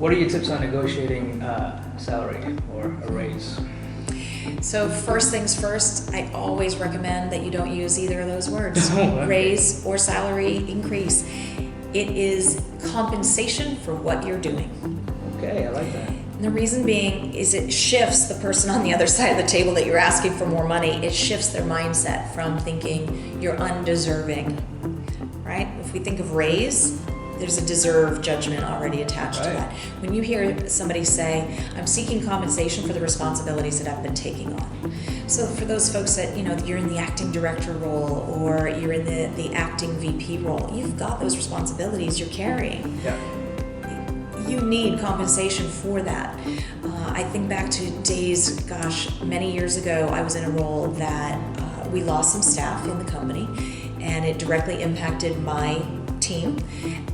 What are your tips on negotiating salary or a raise? So first things first, I always recommend that you don't use either of those words, Okay. raise or salary increase. It is compensation for what you're doing. Okay, I like that. And the reason being is it shifts the person on the other side of the table that you're asking for more money. It shifts their mindset from thinking you're undeserving, right? If we think of raise, there's a deserve judgment already attached to Right. that. When you hear somebody say, I'm seeking compensation for the responsibilities that I've been taking on. So for those folks that, you're in the acting director role or you're in the acting VP role, you've got those responsibilities you're carrying. Yeah. You need compensation for that. I think back to days, many years ago, I was in a role that we lost some staff in the company, and it directly impacted my team,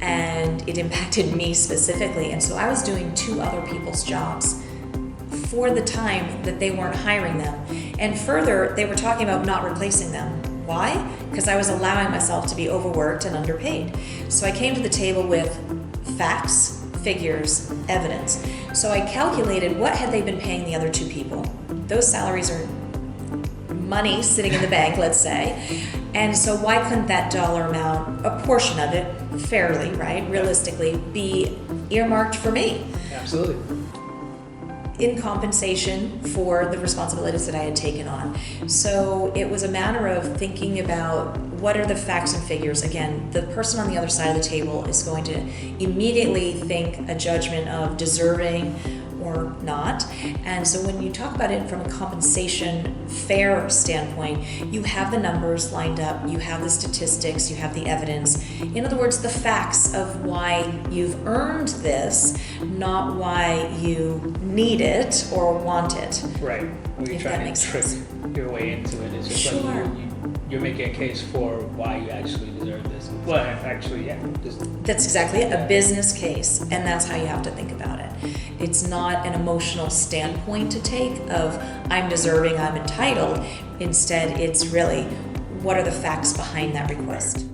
and it impacted me specifically. And so I was doing 2 other people's jobs for the time that they weren't hiring them. And further, they were talking about not replacing them. Why? Because I was allowing myself to be overworked and underpaid. So I came to the table with facts, figures, evidence. So I calculated what had they been paying the other 2 people. Those salaries are money sitting in the bank, let's say. And so why couldn't that dollar amount, a portion of it, fairly, right, realistically, be earmarked for me? Absolutely. In compensation for the responsibilities that I had taken on. So it was a matter of thinking about what are the facts and figures. Again, the person on the other side of the table is going to immediately think a judgment of deserving or not. And so when you talk about it from a compensation fair standpoint, you have the numbers lined up, you have the statistics, you have the evidence. In other words, the facts of why you've earned this, not why you need it or want it. Right. When you're If trying that makes to trick sense. your way into it, it's just Sure. like you're making a case for why you actually deserve this. Well, actually, yeah. That's exactly it, a business case, and that's how you have to think about it. It's not an emotional standpoint to take of I'm deserving, I'm entitled. Instead, it's really what are the facts behind that request.